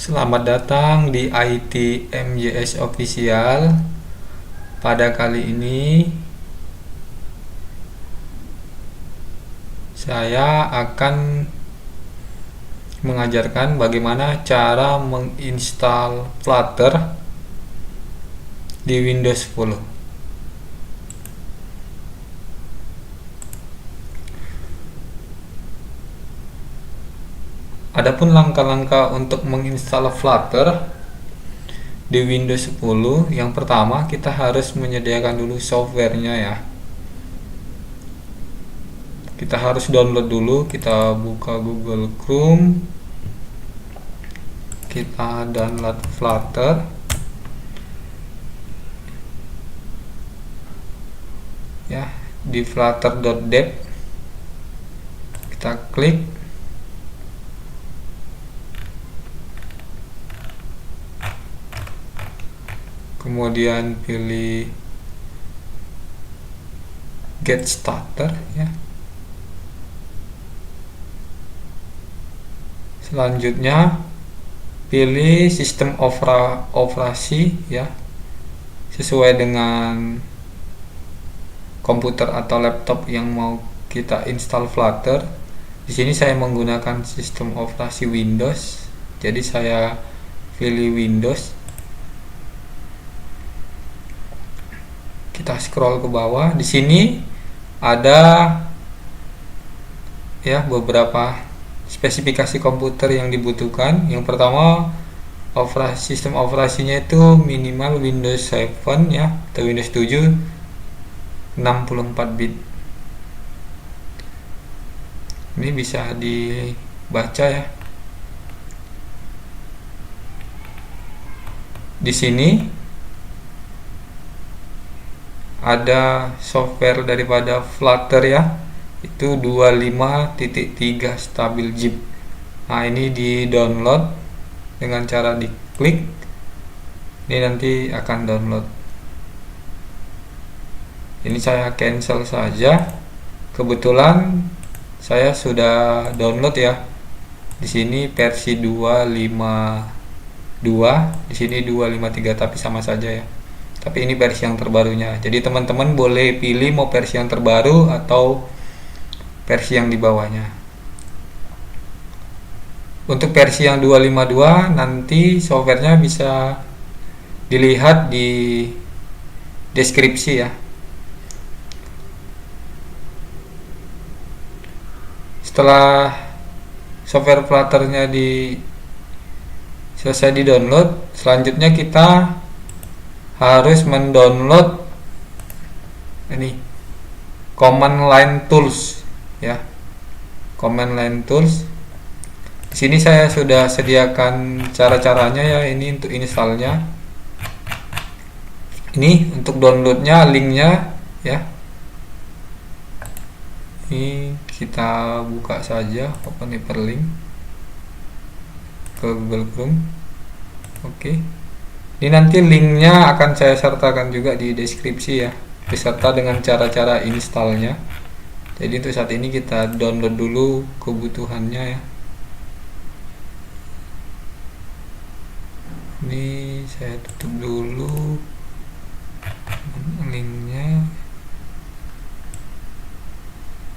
Selamat datang di IT MJS Official. Pada kali ini saya akan mengajarkan bagaimana cara menginstal Flutter di Windows 10. Adapun langkah-langkah untuk menginstal Flutter di Windows 10, yang pertama kita harus menyediakan dulu softwarenya ya. Kita harus download dulu, kita buka Google Chrome, kita download Flutter. Ya, di flutter.dev kita klik. Kemudian pilih Get Starter ya. Selanjutnya pilih sistem operasi ya, sesuai dengan komputer atau laptop yang mau kita install Flutter. Di sini saya menggunakan sistem operasi Windows, jadi saya pilih Windows. Kita scroll ke bawah. Di sini ada ya beberapa spesifikasi komputer yang dibutuhkan. Yang pertama, sistem operasinya itu minimal Windows 7 ya, atau Windows 7 64 bit. Ini bisa dibaca ya. Di sini ada software daripada Flutter ya, itu 25.3 stabil zip. Nah, ini di download dengan cara diklik. Ini nanti akan download. Ini saya cancel saja. Kebetulan saya sudah download ya. Di sini versi 252, di sini 253, tapi sama saja ya. Tapi ini versi yang terbarunya. Jadi teman-teman boleh pilih mau versi yang terbaru atau versi yang di bawahnya. Untuk versi yang 252 nanti softwarenya bisa dilihat di deskripsi ya. Setelah software Flutternya selesai di download, selanjutnya kita harus mendownload ini command line tools ya. Command line tools. Di sini saya sudah sediakan cara-caranya ya, ini untuk installnya. Ini untuk downloadnya, linknya ya. Ini kita buka saja, open hyperlink ke Google Chrome. Oke. Ini nanti linknya akan saya sertakan juga di deskripsi ya, beserta dengan cara-cara installnya. Jadi untuk saat ini kita download dulu kebutuhannya ya. Ini saya tutup dulu linknya,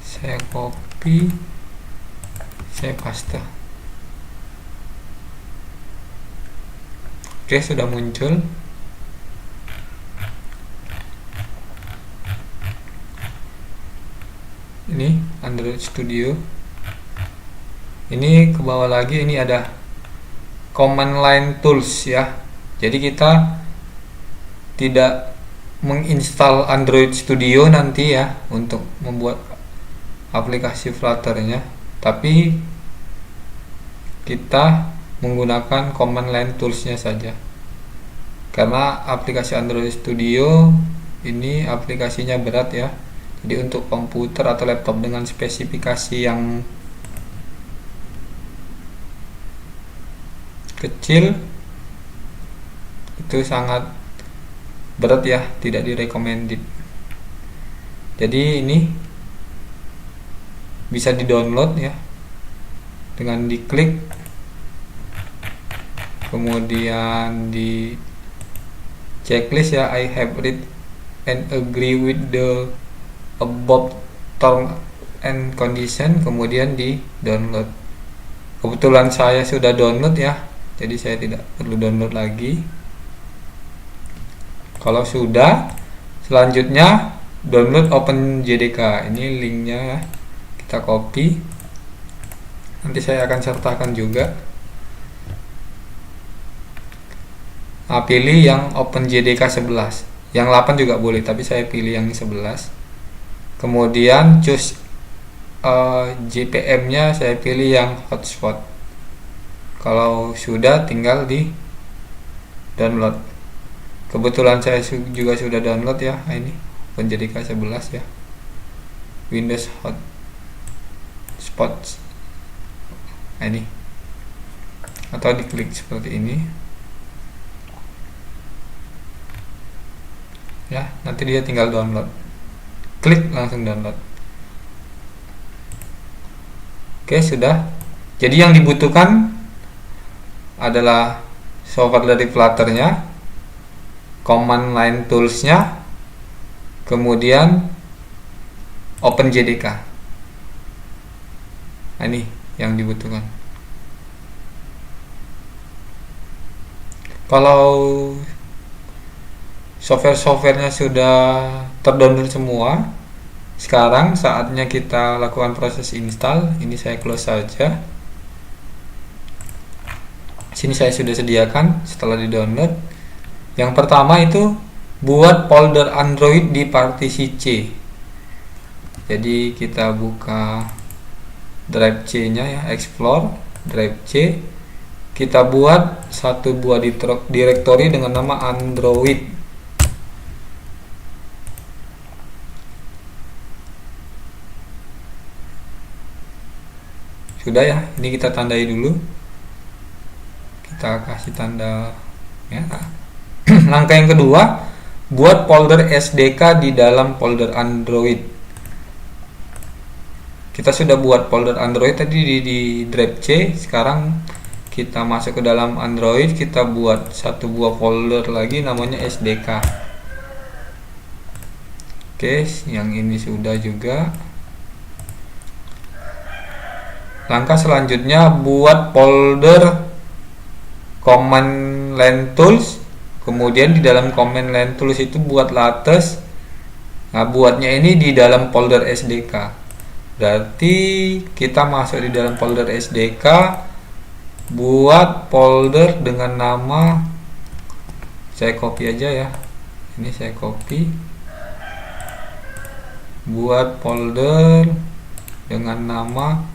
saya copy, saya paste. Oke, sudah muncul. Ini Android Studio. Ini ke bawah lagi, ini ada command line tools ya. Jadi kita tidak menginstal Android Studio nanti ya untuk membuat aplikasi Flutternya, tapi kita menggunakan command line toolsnya saja, karena aplikasi Android Studio ini aplikasinya berat ya. Jadi untuk komputer atau laptop dengan spesifikasi yang kecil itu sangat berat ya, tidak direkomended. Jadi ini bisa di download ya dengan diklik kemudian di checklist ya, I have read and agree with the above term and condition, kemudian di download. Kebetulan saya sudah download ya, jadi saya tidak perlu download lagi. Kalau sudah, selanjutnya download OpenJDK. Ini linknya ya, kita copy, nanti saya akan sertakan juga. Nah, pilih yang OpenJDK 11, yang 8 juga boleh, tapi saya pilih yang 11. Kemudian choose JPM nya saya pilih yang hotspot. Kalau sudah, tinggal di download. Kebetulan saya juga sudah download ya, ini OpenJDK 11 ya, Windows hotspot. Nah, ini, atau diklik seperti ini ya, nanti dia tinggal download, klik langsung download. Oke, sudah. Jadi yang dibutuhkan adalah software dari Flutter-nya, command line tools-nya, kemudian OpenJDK. Nah, ini yang dibutuhkan. Kalau software-softwarenya sudah terdownload semua, sekarang saatnya kita lakukan proses install. Ini saya close saja. Sini saya sudah sediakan setelah di-download. Yang pertama itu buat folder Android di partisi C. Jadi kita buka drive C-nya ya, explore drive C. Kita buat satu buah directory dengan nama Android. Sudah ya, ini kita tandai dulu. Kita kasih tanda ya. Langkah yang kedua, buat folder SDK di dalam folder Android. Kita sudah buat folder Android tadi di drive C. Sekarang kita masuk ke dalam Android, kita buat satu buah folder lagi namanya SDK. Oke, yang ini sudah juga. Langkah selanjutnya buat folder command line tools, kemudian di dalam command line tools itu buat latest. Nah, buatnya ini di dalam folder SDK. Berarti kita masuk di dalam folder SDK, buat folder dengan nama, saya copy aja ya. Ini saya copy. Buat folder dengan nama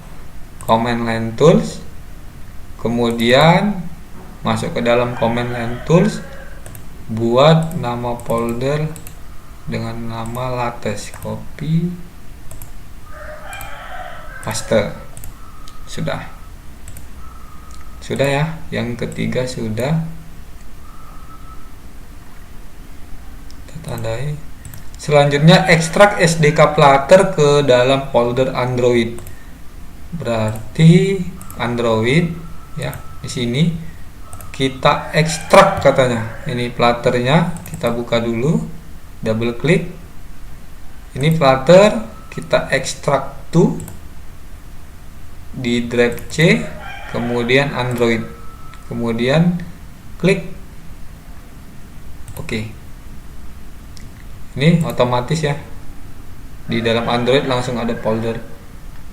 command line tools, kemudian masuk ke dalam command line tools, buat nama folder dengan nama latest, copy, paste. Sudah ya, yang ketiga sudah. Kita tandai. Selanjutnya ekstrak SDK Flutter ke dalam folder Android. Berarti Android ya, di sini kita ekstrak katanya. Ini Flutter-nya, kita buka dulu, double klik. Ini Flutter, kita ekstrak to di drive C, kemudian Android, kemudian klik OK. Ini otomatis ya, di dalam Android langsung ada folder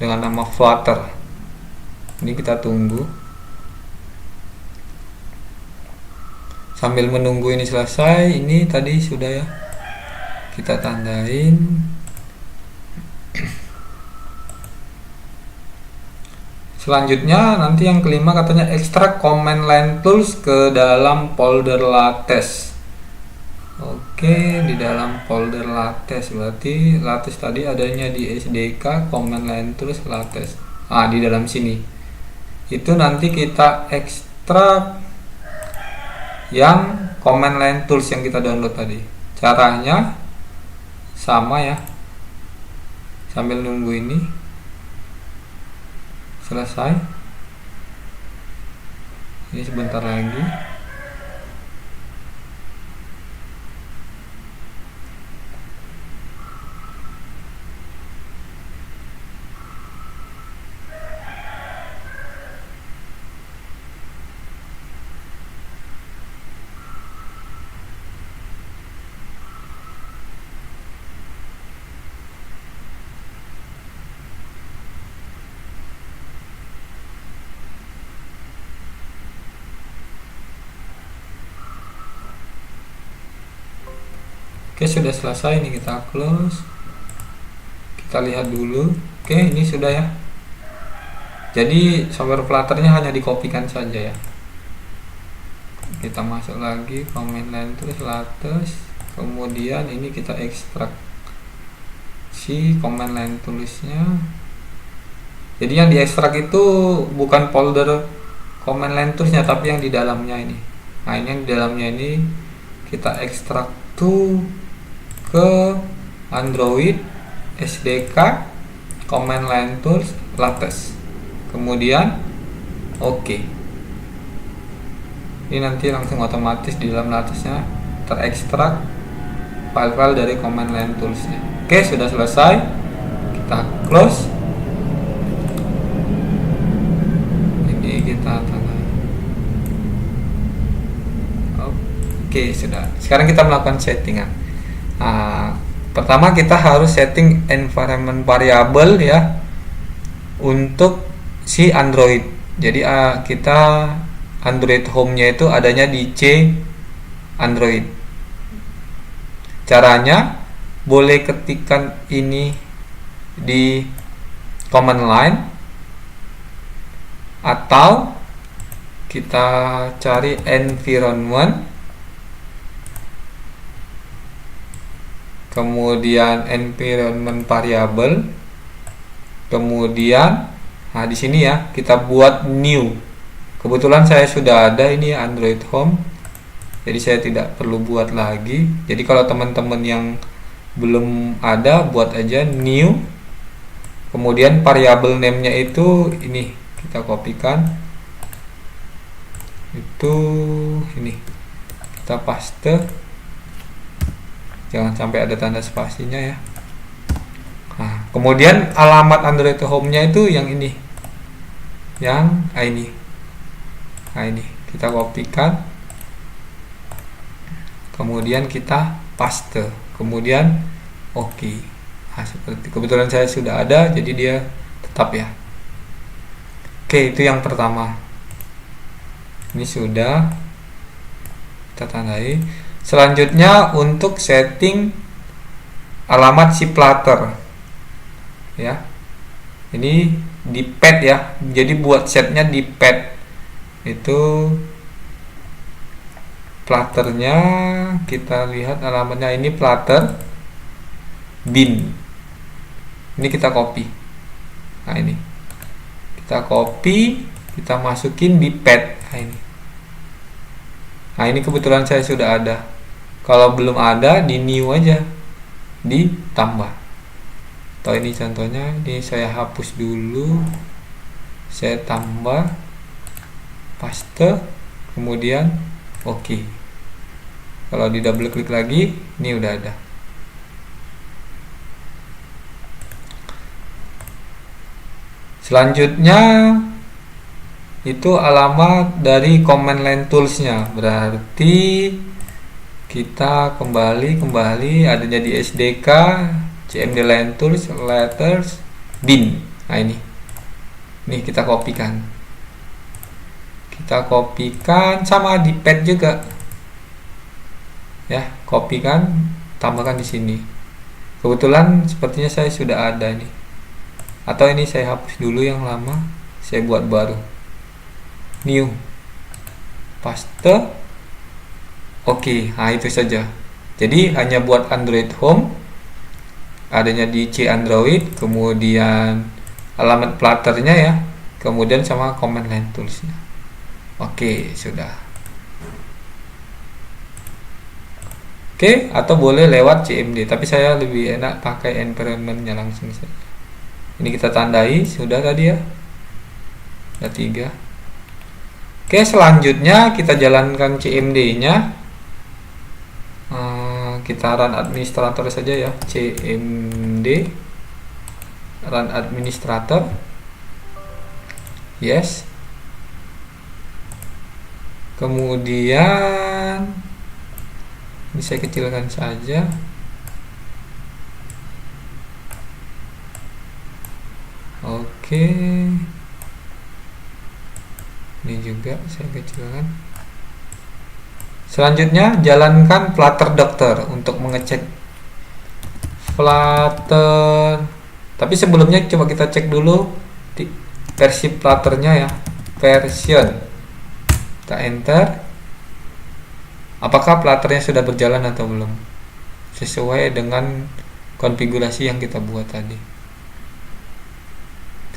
dengan nama Flutter. Ini kita tunggu sambil menunggu ini selesai. Ini tadi sudah ya, kita tandain. Selanjutnya nanti yang kelima katanya ekstrak command line tools ke dalam folder latest. Oke, di dalam folder latest, berarti latest tadi adanya di SDK command line tools latest. Di dalam sini itu nanti kita ekstrak yang command line tools yang kita download tadi. Caranya sama ya, sambil nunggu ini selesai. Ini sebentar lagi. Oke, sudah selesai. Ini kita close. Kita lihat dulu. Oke, ini sudah ya. Jadi software Flutter-nya hanya dikopikan saja ya. Kita masuk lagi command line terus latest. Kemudian ini kita ekstrak si command line tulisnya. Jadi yang diekstrak itu bukan folder command line toolsnya, tapi yang di dalamnya ini. Nah, ini yang di dalamnya ini kita ekstrak tuh ke Android SDK command line tools latest, kemudian oke. Ini nanti langsung otomatis di dalam latestnya terekstrak file-file dari command line toolsnya. Oke, sudah selesai. Kita close. Ini kita tanda. Oke, sudah. Sekarang kita melakukan settingan. Nah, pertama kita harus setting environment variable ya untuk si Android. Jadi kita Android home-nya itu adanya di C Android. Caranya boleh ketikkan ini di command line atau kita cari environment, kemudian environment variable, kemudian nah di sini ya kita buat new. Kebetulan saya sudah ada ini Android Home, jadi saya tidak perlu buat lagi. Jadi kalau teman-teman yang belum ada, buat aja new, kemudian variable name-nya itu ini kita kopikan, itu ini kita paste. Jangan sampai ada tanda spasinya ya. Nah, kemudian alamat Android Home-nya itu yang ini, yang ini. Nah, ini kita kopikan, kemudian kita paste, kemudian oke. Nah, seperti kebetulan saya sudah ada, jadi dia tetap ya. Oke, itu yang pertama. Ini sudah kita tandai. Selanjutnya untuk setting alamat si Flutter ya, ini di pad ya. Jadi buat setnya di pad itu Flutternya, kita lihat alamatnya ini Flutter bin. Ini kita copy. Nah, ini kita copy, kita masukin di pad. Nah, ini kebetulan saya sudah ada. Kalau belum ada, di new aja, ditambah. Atau ini contohnya, ini saya hapus dulu, saya tambah, paste, kemudian oke. Kalau di double klik lagi, ini udah ada. Selanjutnya itu alamat dari command line toolsnya, berarti kita kembali adanya di SDK CMD line tools letters bin. Nah, ini kita kopikan, sama di pad juga ya, kopikan, tambahkan di sini. Kebetulan sepertinya saya sudah ada ini, atau ini saya hapus dulu yang lama, saya buat baru, new, paste, oke. Nah, itu saja. Jadi hanya buat Android Home, adanya di C Android, kemudian alamat Flutternya ya, kemudian sama command line toolsnya. Oke, sudah. Oke, atau boleh lewat CMD, tapi saya lebih enak pakai environment-nya langsung saja. Ini kita tandai sudah tadi ya, ada 3. Oke, selanjutnya kita jalankan CMD-nya. Kita run administrator saja ya, CMD run administrator. Yes. Kemudian ini saya kecilkan saja. Oke. Ini juga saya kecilkan. Selanjutnya jalankan Flutter Doctor untuk mengecek Flutter. Tapi sebelumnya coba kita cek dulu di versi Flutternya ya. Version. Kita enter. Apakah Flutternya sudah berjalan atau belum? Sesuai dengan konfigurasi yang kita buat tadi.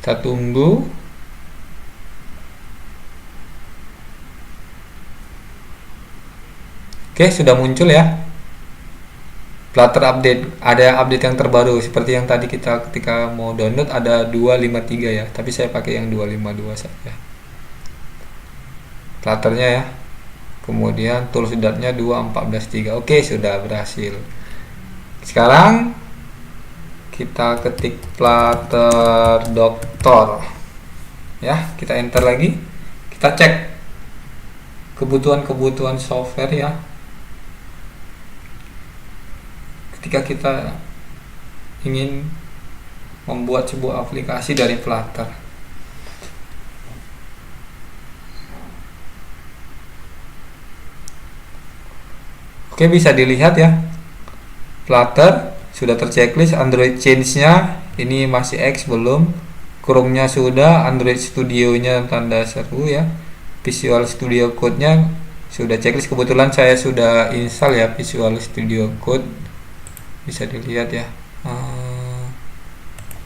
Kita tunggu. Oke, sudah muncul ya. Flutter update, ada update yang terbaru seperti yang tadi kita ketika mau download ada 253 ya, tapi saya pakai yang 252 saja. Flutternya ya. Kemudian toolsdatnya 2143. Oke, sudah berhasil. Sekarang kita ketik Flutter Doctor. Ya, kita enter lagi. Kita cek kebutuhan software ya. Ketika kita ingin membuat sebuah aplikasi dari Flutter. Oke, bisa dilihat ya. Flutter sudah terchecklist, Android change-nya ini masih X belum. Chrome-nya sudah, Android Studio-nya tanda seru ya. Visual Studio Code-nya sudah checklist. Kebetulan saya sudah install ya Visual Studio Code. Bisa dilihat ya.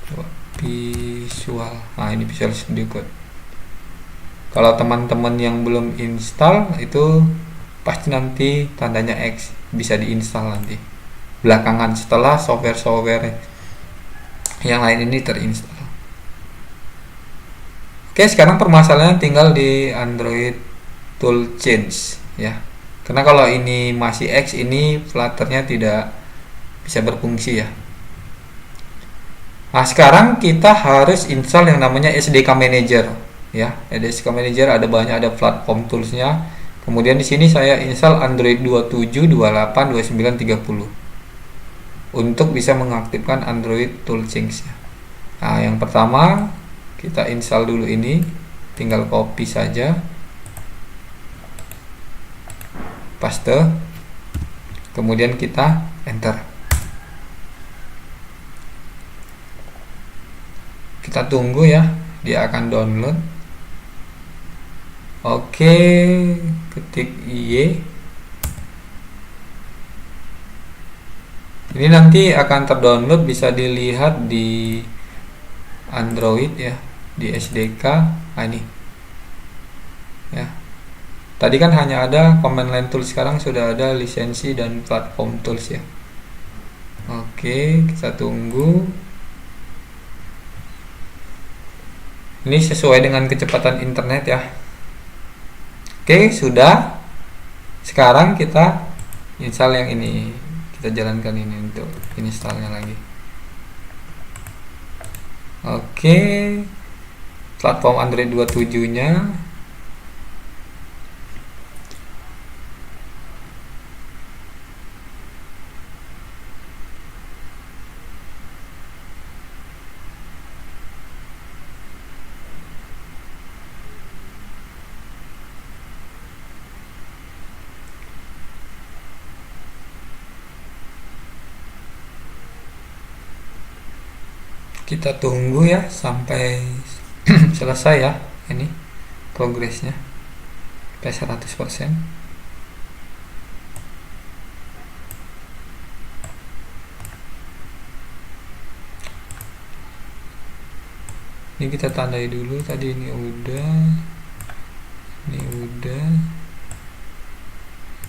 Coba visual. Nah, ini Visual Studio Code. Kalau teman-teman yang belum install itu pasti nanti tandanya X, bisa diinstal nanti belakangan setelah software-software yang lain ini terinstall. Oke, sekarang permasalahannya tinggal di Android Tool Change ya. Karena kalau ini masih X, ini Flutternya tidak bisa berfungsi ya. Nah, sekarang kita harus install yang namanya SDK Manager ya. SDK Manager ada banyak, ada platform toolsnya. Kemudian di sini saya install Android 27, 28, 29, 30 untuk bisa mengaktifkan Android Tool Change. Nah, yang pertama kita install dulu ini, tinggal copy saja, paste, kemudian kita enter. Kita tunggu ya, dia akan download. Oke, ketik Y. Ini nanti akan terdownload, bisa dilihat di Android ya, di SDK. Nah, ini ya. Tadi kan hanya ada command line tools, sekarang sudah ada lisensi dan platform tools ya. Oke, kita tunggu. Ini sesuai dengan kecepatan internet ya. Oke, sudah. Sekarang kita install yang ini. Kita jalankan ini untuk installnya lagi. Oke. Platform Android 27-nya. Kita tunggu ya sampai selesai ya, ini progresnya sampai 100%. Ini kita tandai dulu, tadi ini udah,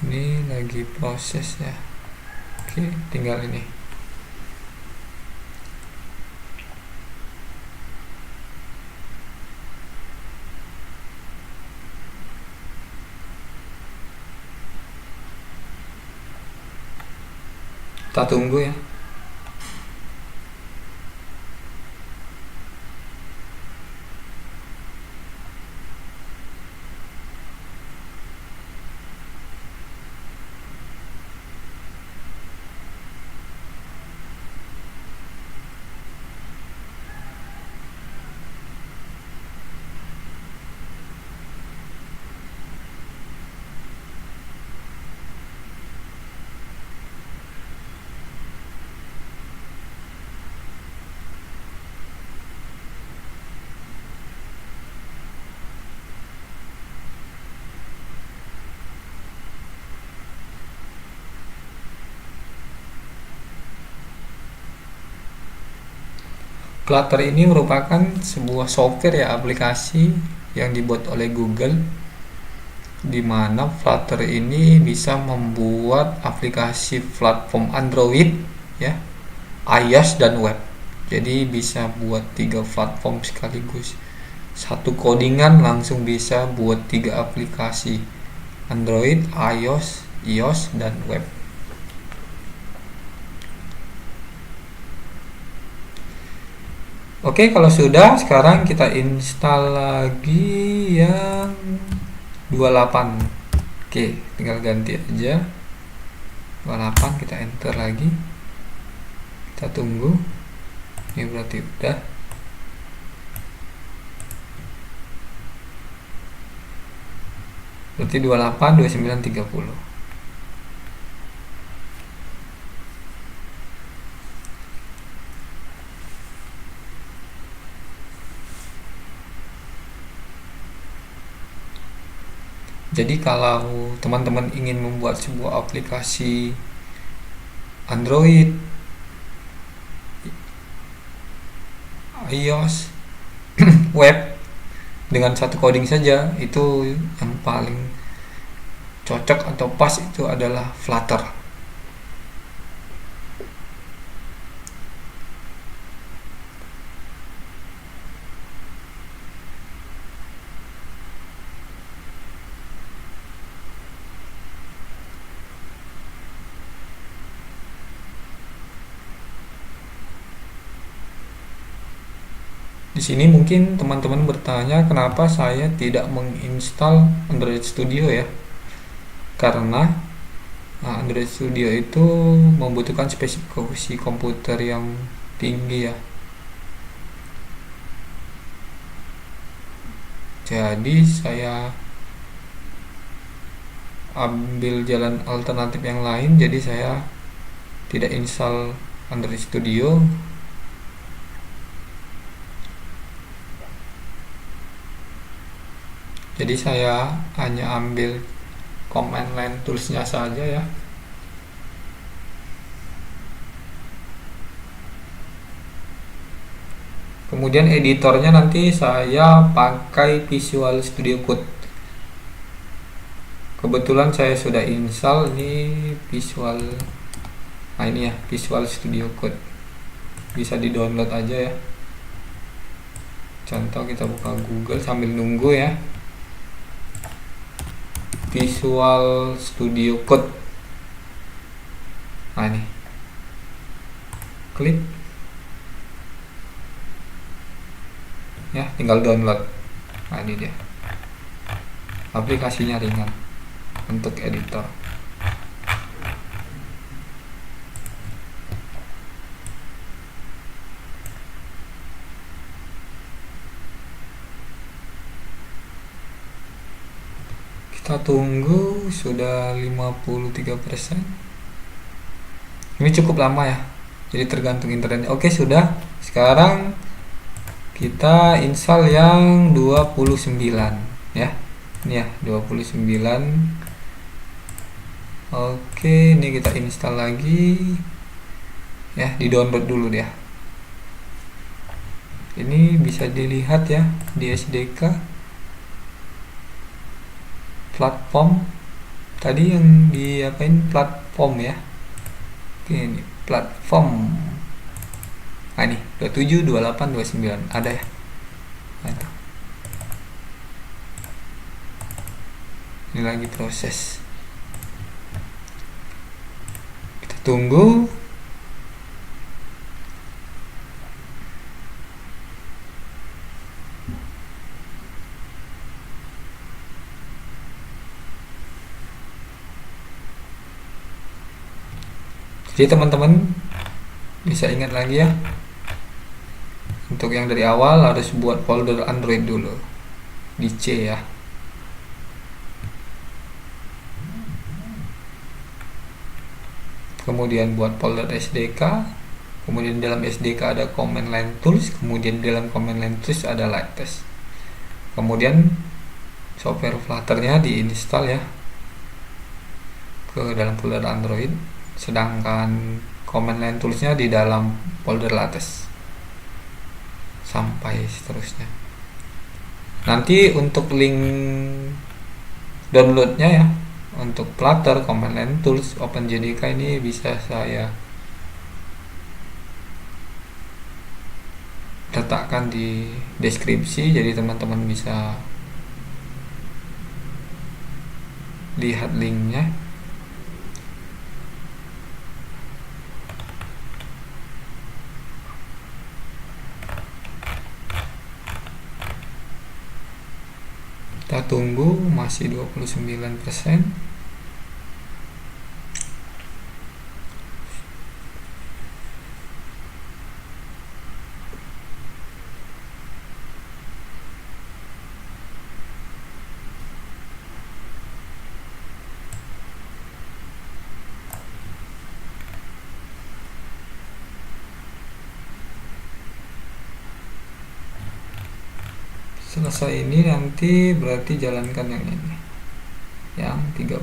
ini lagi proses ya. Oke, tinggal ini. Kita tunggu ya. Flutter ini merupakan sebuah software ya, aplikasi yang dibuat oleh Google, di mana Flutter ini bisa membuat aplikasi platform Android ya, iOS dan web. Jadi bisa buat 3 platform sekaligus. Satu codingan langsung bisa buat 3 aplikasi, Android, iOS dan web. Oke, kalau sudah, sekarang kita install lagi yang 28. Oke, tinggal ganti aja 28, kita enter lagi, kita tunggu. Ini berarti udah. Berarti 28, 29, 30. Jadi kalau teman-teman ingin membuat sebuah aplikasi Android, iOS, web dengan satu coding saja, itu yang paling cocok atau pas itu adalah Flutter. Di sini mungkin teman-teman bertanya kenapa saya tidak menginstal Android Studio ya. Karena Android Studio itu membutuhkan spesifikasi komputer yang tinggi ya. Jadi saya ambil jalan alternatif yang lain, jadi saya tidak install Android Studio. Jadi saya hanya ambil command line toolsnya saja ya. Kemudian editornya nanti saya pakai Visual Studio Code. Kebetulan saya sudah install ini Visual. Nah ini ya, Visual Studio Code. Bisa di-download aja ya. Contoh kita buka Google sambil nunggu ya. Visual Studio Code. Nah ini, klik ya, tinggal download. Nah ini dia, aplikasinya ringan untuk editor. Kita tunggu, sudah 53%. Ini cukup lama ya, jadi tergantung internetnya. Oke, sudah. Sekarang kita install yang 29 ya. Ini ya, 29. Oke, ini kita install lagi ya, di-download dulu ya. Ini bisa dilihat ya di SDK platform tadi yang diapain, platform ya. Oke, ini platform. Nah ini 27, 28, 29 ada ya. Nah, itu. Ini lagi proses. Kita tunggu. Jadi teman-teman bisa ingat lagi ya, untuk yang dari awal harus buat folder Android dulu di C ya. Kemudian buat folder SDK, kemudian dalam SDK ada command line tools, kemudian dalam command line tools ada Lightest. Kemudian software Flutter-nya diinstal ya ke dalam folder Android, sedangkan command line tools-nya di dalam folder Latest, sampai seterusnya. Nanti untuk link downloadnya ya, untuk Flutter, command line tools, OpenJDK ini bisa saya letakkan di deskripsi, jadi teman-teman bisa lihat linknya. Kita tunggu, masih 29%. Selesai ini nanti berarti jalankan yang ini, yang 30.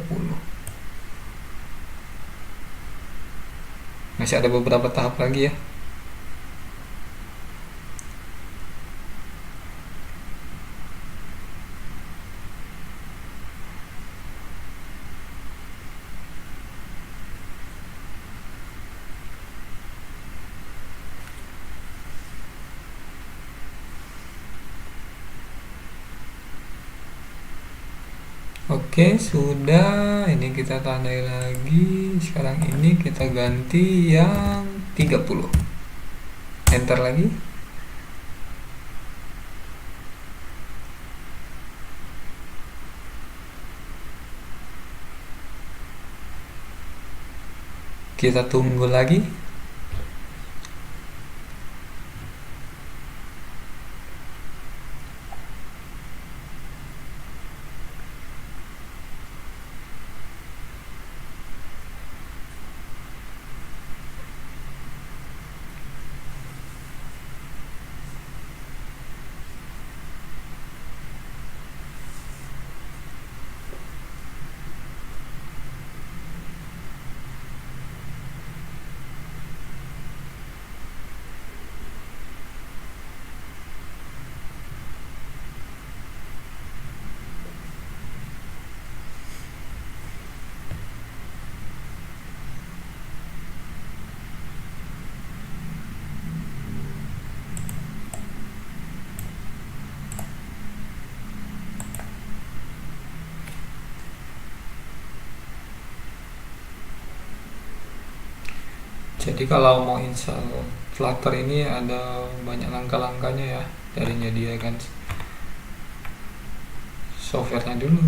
Masih ada beberapa tahap lagi ya. Oke, sudah. Ini kita tandai lagi. Sekarang ini kita ganti yang 30. Enter lagi. Kita tunggu lagi. Jadi kalau mau install Flutter ini ada banyak langkah-langkahnya ya. Darinya dia kan softwarenya dulu,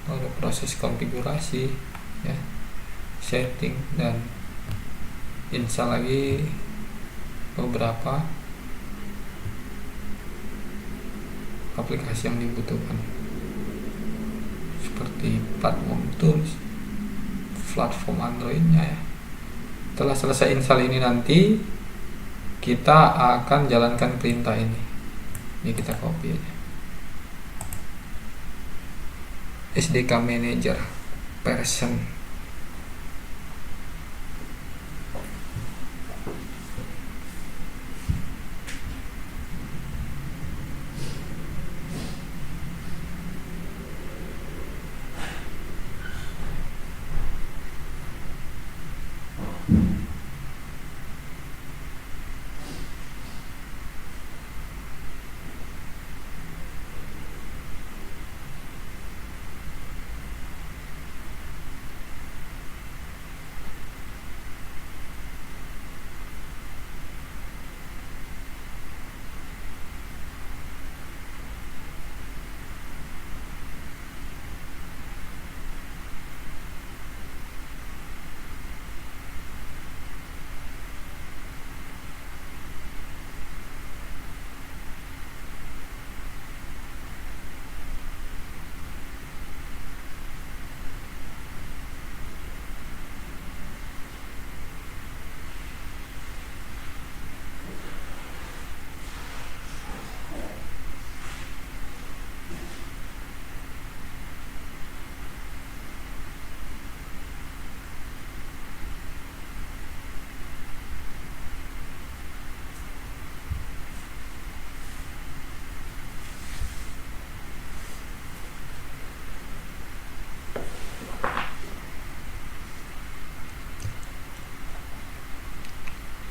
ada proses konfigurasi ya, setting, dan install lagi beberapa aplikasi yang dibutuhkan seperti platform tools, platform Androidnya ya. Setelah selesai install ini nanti kita akan jalankan perintah ini. Ini kita copy aja. SDK Manager version.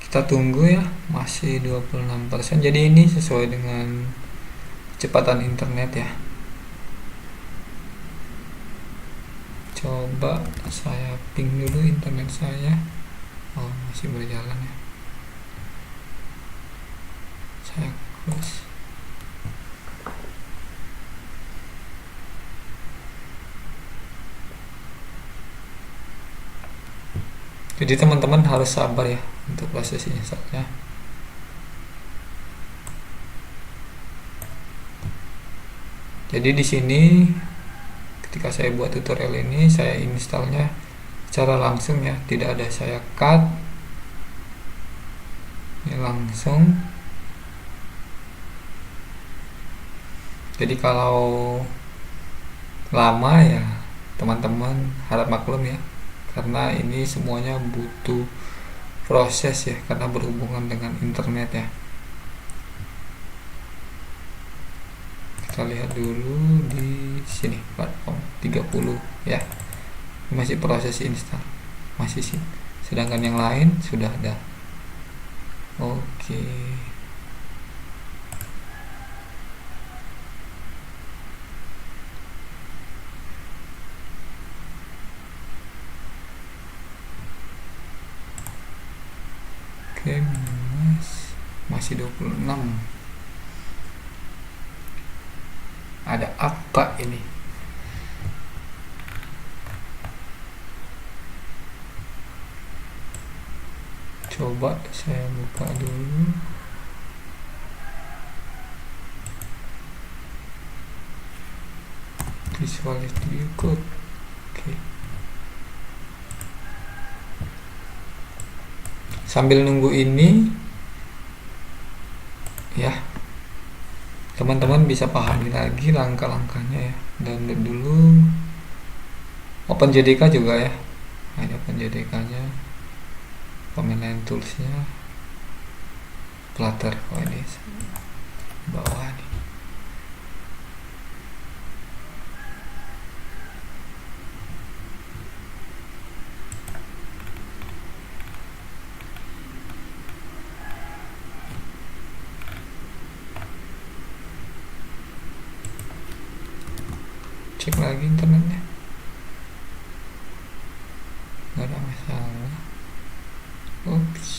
Kita tunggu ya, masih 26%. Jadi ini sesuai dengan kecepatan internet ya. Coba saya ping dulu internet saya. Oh, masih berjalan ya. Saya close. Jadi teman-teman harus sabar ya untuk proses installnya. Jadi di sini ketika saya buat tutorial ini, saya installnya secara langsung ya, tidak ada saya cut. Ini langsung. Jadi kalau lama ya teman-teman harap maklum ya, karena ini semuanya butuh proses ya, karena berhubungan dengan internet ya. Kita lihat dulu di sini platform 30 ya, masih proses install, masih sih, sedangkan yang lain sudah ada. Oke. Oke, masih 26. Ada apa ini? Coba saya buka dulu. Visual Studio Code. Oke. Sambil nunggu ini ya, teman-teman bisa pahami lagi langkah-langkahnya ya. Download dulu OpenJDK juga ya. Ada OpenJDK nya, command line toolsnya, Flutter. Oh ini bawah nih. Cek lagi internetnya, nggak ada masalah. Oops.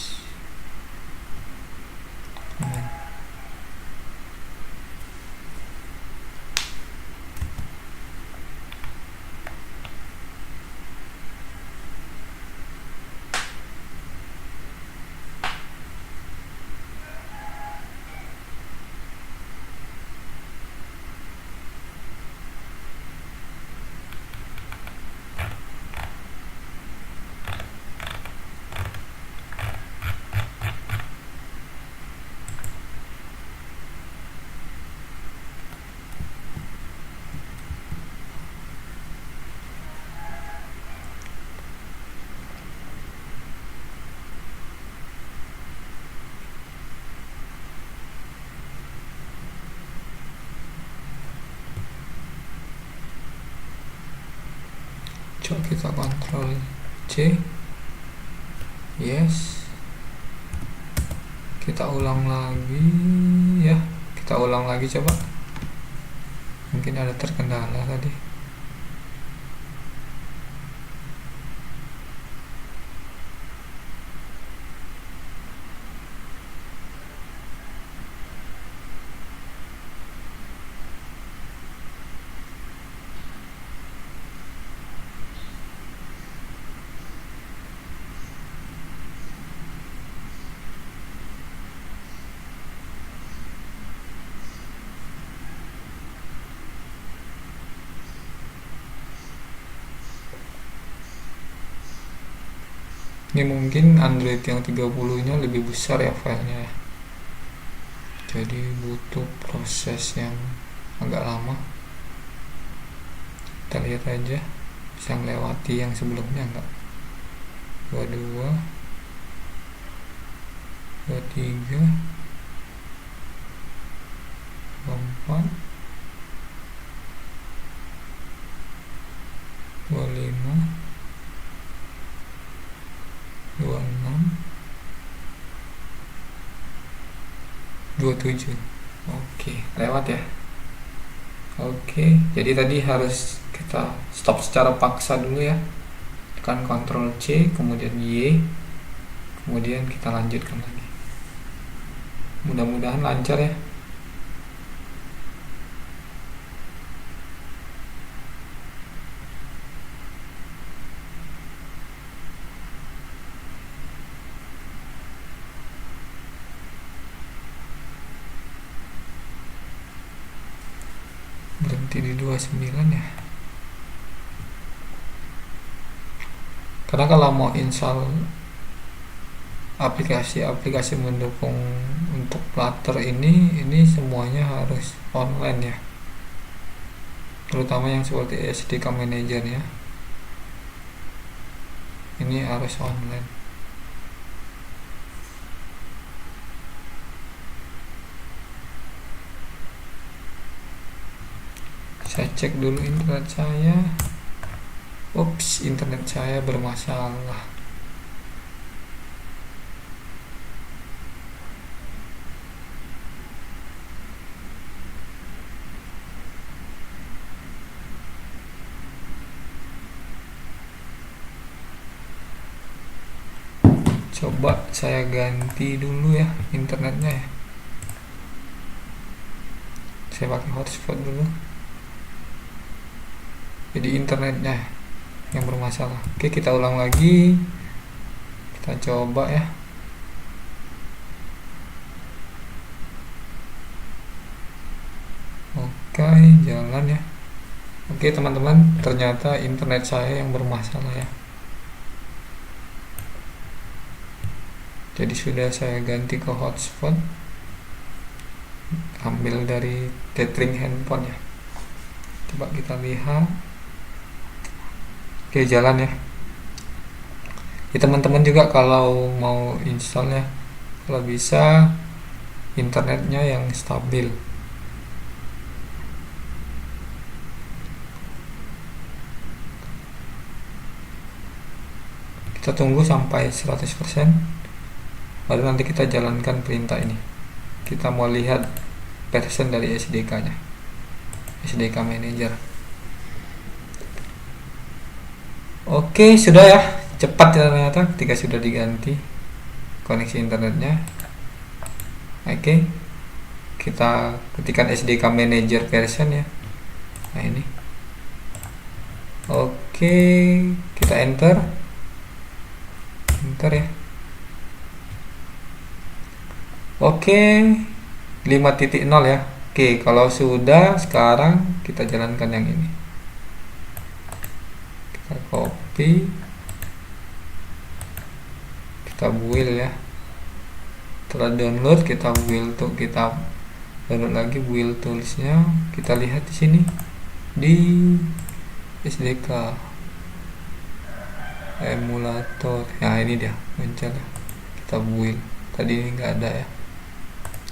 Coba kita Ctrl C. Yes. Kita ulang lagi ya. Kita ulang lagi coba. Mungkin ada terkendala tadi. Ini mungkin Android yang 30 nya lebih besar ya filenya, jadi butuh proses yang agak lama. Kita lihat aja, bisa melewati yang sebelumnya enggak. 22, 23, 24, 25, 26, 27. Oke, lewat ya. Oke, jadi tadi harus kita stop secara paksa dulu ya. Tekan Ctrl C, kemudian Y, kemudian kita lanjutkan lagi. Mudah-mudahan lancar ya. Berhenti di 29 ya. Karena kalau mau install aplikasi-aplikasi mendukung untuk Flutter ini semuanya harus online ya, terutama yang seperti SDK Manager ya, ini harus online. Saya cek dulu internet saya. Ups, internet saya bermasalah. Coba saya ganti dulu ya internetnya ya. Saya pakai hotspot dulu. Jadi internetnya yang bermasalah. Oke, kita ulang lagi. Kita coba ya. Oke, jalan ya. Oke teman-teman, ternyata internet saya yang bermasalah ya. Jadi sudah saya ganti ke hotspot, ambil dari tethering handphone ya. Coba kita lihat. Oke, jalan ya. Ya teman-teman juga kalau mau install ya, kalau bisa internetnya yang stabil. Kita tunggu sampai 100%, baru nanti kita jalankan perintah ini. Kita mau lihat version dari SDK nya, SDK Manager. Oke, sudah ya, cepat ya ternyata ketika sudah diganti koneksi internetnya. Oke, kita ketikkan SDK Manager version ya. Nah ini. Oke, kita enter ya. Oke, 5.0 ya. Oke, kalau sudah, sekarang kita jalankan yang ini. Kita copy, kita build ya. Setelah download, kita build tuh, kita download lagi build toolsnya. Kita lihat di sini di SDK emulator. Nah ini dia muncul ya. Kita build. Tadi ini nggak ada ya.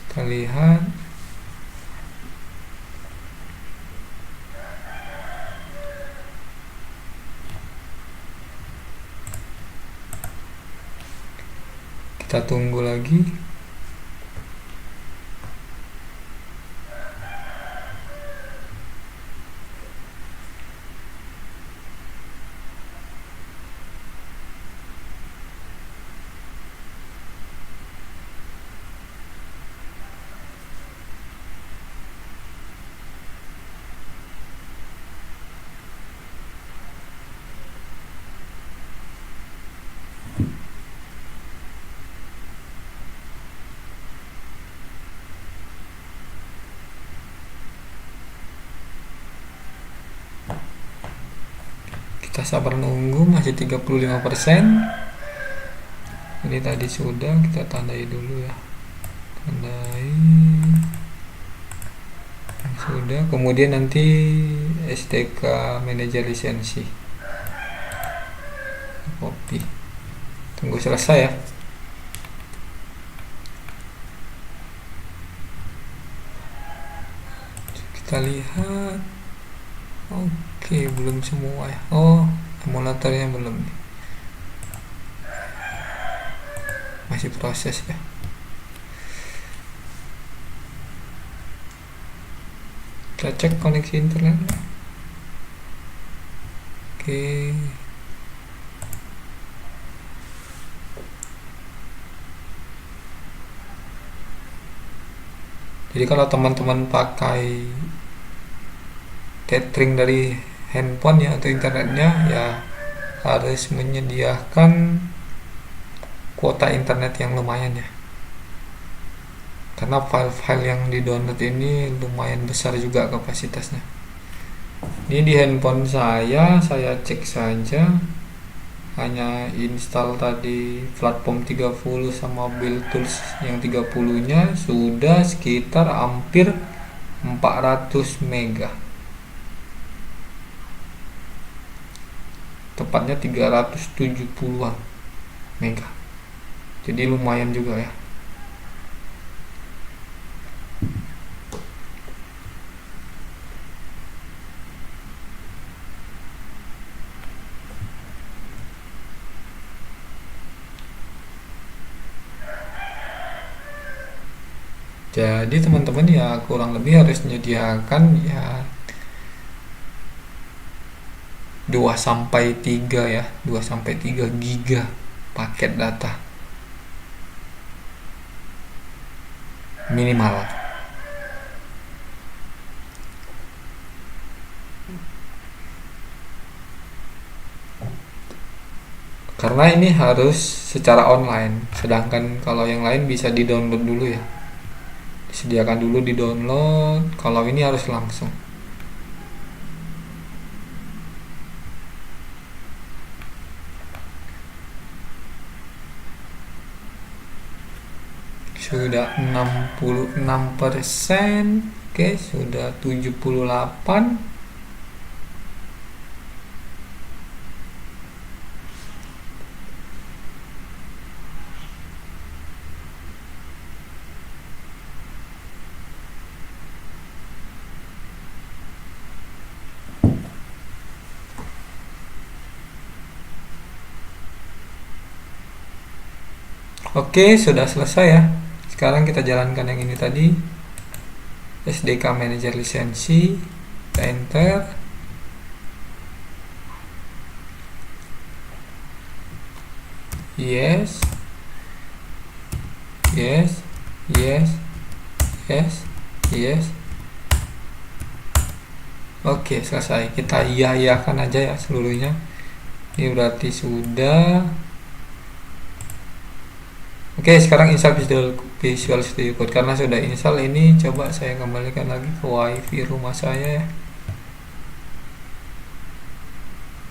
Kita lihat. Kita tunggu lagi. Kita sabar nunggu, masih 35%. Ini tadi sudah, kita tandai dulu ya. Tandai sudah, kemudian nanti SDK Manager lisensi. Copy. Tunggu selesai ya. Kita lihat. Oke, belum semua ya. Oh, emulatornya belum nih. Masih proses ya. Kita cek koneksi internet. Oke. Jadi kalau teman-teman pakai tethering dari handphone ya atau internetnya, ya harus menyediakan kuota internet yang lumayan ya, karena file-file yang di download ini lumayan besar juga kapasitasnya. Ini di handphone saya cek saja, hanya install tadi platform 30 sama build tools yang 30 nya sudah sekitar hampir 400 mega, tepatnya 370-an mega, jadi lumayan juga ya. Jadi teman-teman ya kurang lebih harus menyediakan ya 2-3 ya, 2-3 giga paket data minimal. Karena ini harus secara online, sedangkan kalau yang lain bisa di-download dulu ya. Disediakan dulu di-download, kalau ini harus langsung. Sudah 66%, oke, sudah 78. Oke, sudah selesai ya. Sekarang kita jalankan yang ini tadi, SDK Manager lisensi, kita enter. Yes, yes, yes, yes, yes. Oke, selesai. Kita iya-iyakan aja ya seluruhnya. Ini berarti sudah. Oke, sekarang install Visual Studio Code. Karena sudah install ini, coba saya kembalikan lagi ke WiFi rumah saya ya.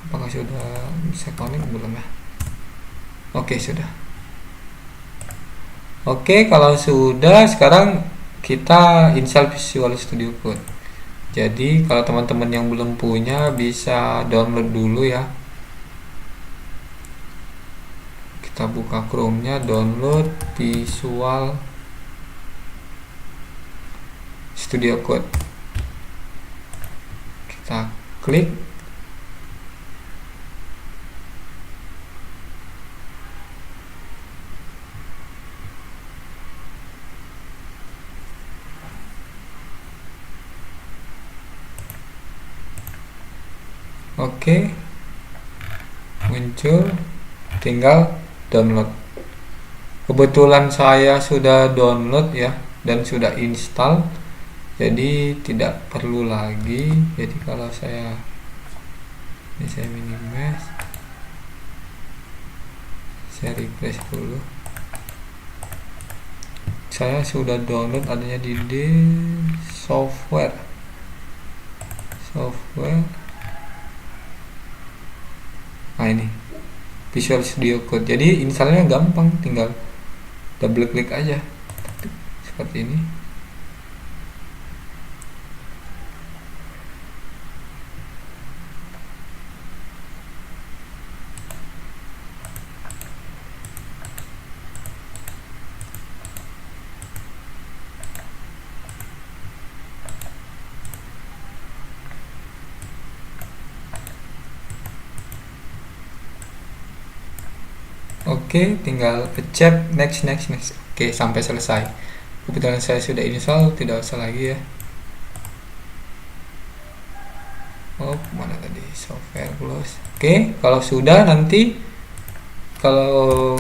Apakah sudah bisa connect belum ya? Oke, sudah. Oke, kalau sudah, sekarang kita install Visual Studio Code. Jadi kalau teman-teman yang belum punya bisa download dulu ya. Kita buka Chrome-nya, download Visual Studio Code. Kita klik. Oke. Muncul, tinggal download. Kebetulan saya sudah download ya dan sudah install, jadi tidak perlu lagi. Jadi kalau saya minimize, saya refresh dulu. Saya sudah download, adanya di software. Nah ini Visual Studio Code. Jadi installnya gampang, tinggal double klik aja seperti ini. Oke, tinggal pencet next. Oke, sampai selesai. Kebetulan saya sudah install, tidak usah lagi ya. close. Oke, kalau sudah nanti kalau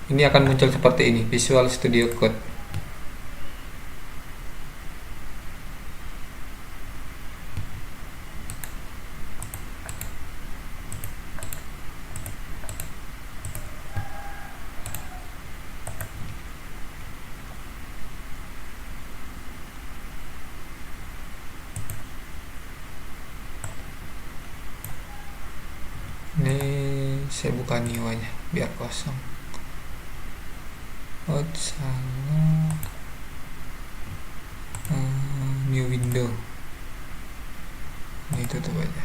ini akan muncul seperti ini, Visual Studio Code. Ini saya buka new-nya biar kosong. Oh, salah. New window. Ini tutup aja.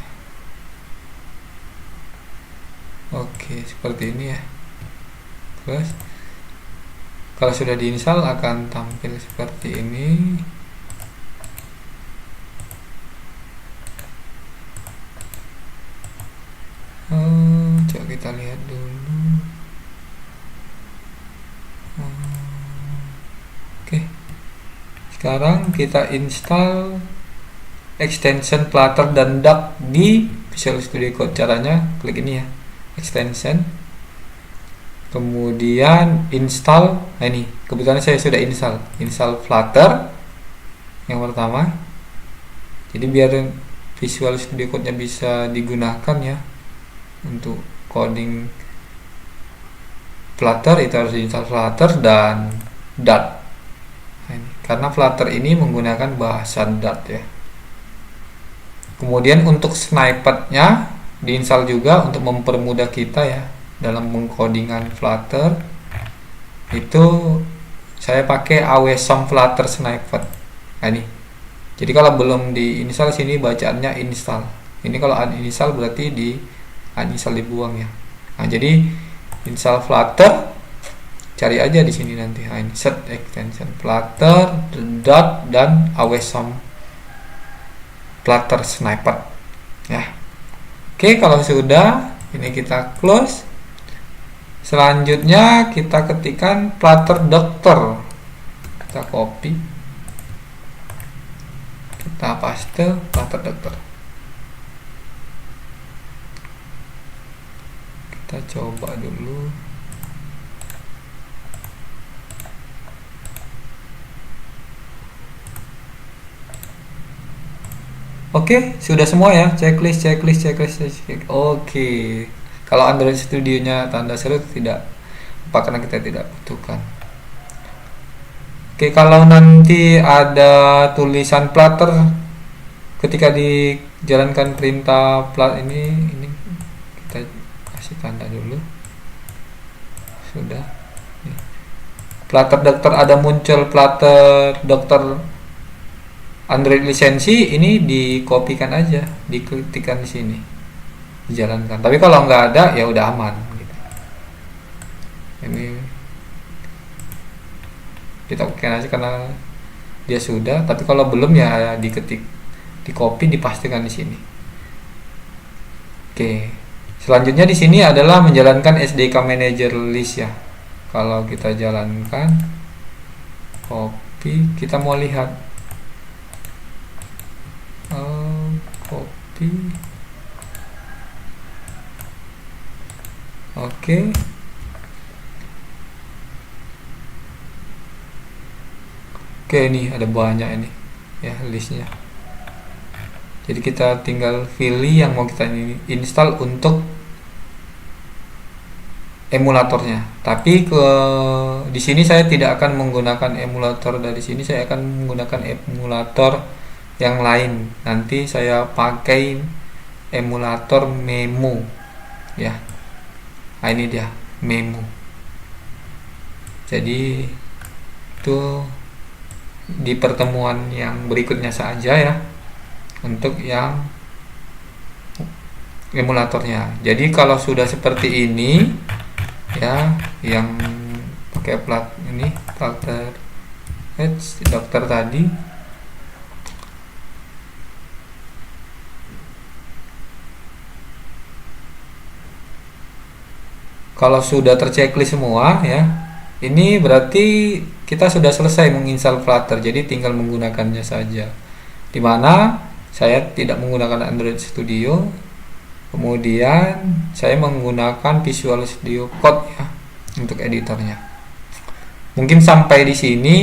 Oke, seperti ini ya. Terus kalau sudah diinstal akan tampil seperti ini. Coba kita lihat dulu. Oke, sekarang kita install extension Flutter dan Dart di Visual Studio Code. Caranya klik ini ya, extension, kemudian install. Nah, ini kebetulan saya sudah install Flutter yang pertama. Jadi biar Visual Studio Code-nya bisa digunakan ya untuk coding Flutter, itu harus diinstal Flutter dan Dart. Nah, ini. Karena Flutter ini menggunakan bahasa Dart ya. Kemudian untuk snippet-nya diinstal juga untuk mempermudah kita ya dalam mengcodingan Flutter. Itu saya pakai awesome Flutter snippet. Nah, ini. Jadi kalau belum diinstal sini bacaannya install. Ini kalau uninstall berarti di uninstall, dibuang ya. Nah, jadi install Flutter, cari aja di sini nanti. Nah, ini set extension Flutter, Dart dan awesome Flutter snippet ya. Oke, kalau sudah ini kita close. Selanjutnya kita ketikkan Flutter Doctor. Kita copy, kita paste Flutter Doctor. Kita coba dulu. Oke, sudah semua ya, checklist. Oke, kalau Android Studio-nya tanda seru tidak apa, karena kita tidak butuhkan. Oke, kalau nanti ada tulisan Flutter ketika dijalankan perintah plat ini kita kasih tanda dulu. Sudah. Flutter Doctor ada muncul Flutter Doctor Android lisensi, ini dikopikan aja, diketikkan di sini, dijalankan. Tapi kalau nggak ada ya udah aman gitu. Ini kita okekan aja karena dia sudah, tapi kalau belum ya diketik, dikopi, dipastikan di sini. Oke. Selanjutnya di sini adalah menjalankan SDK Manager List ya. Kalau kita jalankan, copy, kita mau lihat copy. Oke. Oke, ini ada banyak ini ya listnya. Jadi kita tinggal pilih yang mau kita install untuk emulatornya. Tapi di sini saya tidak akan menggunakan emulator dari sini, saya akan menggunakan emulator yang lain. Nanti saya pakai emulator Memo ya. Nah, ini dia Memo. Jadi itu di pertemuan yang berikutnya saja ya untuk yang emulatornya. Jadi kalau sudah seperti ini ya, yang pakai plat ini Flutter Doctor tadi, kalau sudah terchecklist semua ya, ini berarti kita sudah selesai menginstal Flutter. Jadi tinggal menggunakannya saja. Dimana saya tidak menggunakan Android Studio, Kemudian saya menggunakan Visual Studio Code ya untuk editornya. Mungkin sampai di sini.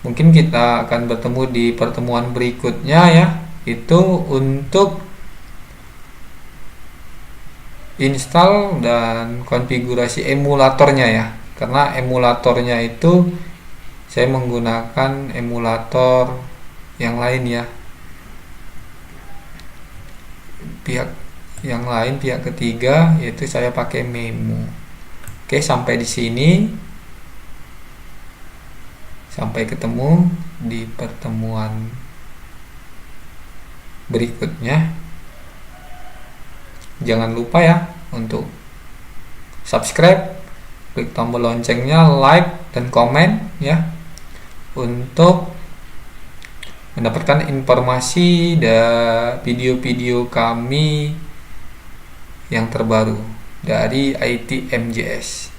Mungkin kita akan bertemu di pertemuan berikutnya ya, itu untuk install dan konfigurasi emulatornya ya. Karena emulatornya itu saya menggunakan emulator yang lain ya, pihak yang lain, pihak ketiga, yaitu saya pakai Memo. Oke, sampai di sini. Sampai ketemu di pertemuan berikutnya. Jangan lupa ya untuk subscribe, klik tombol loncengnya, like dan komen ya, untuk mendapatkan informasi dan video-video kami yang terbaru dari IT MJS.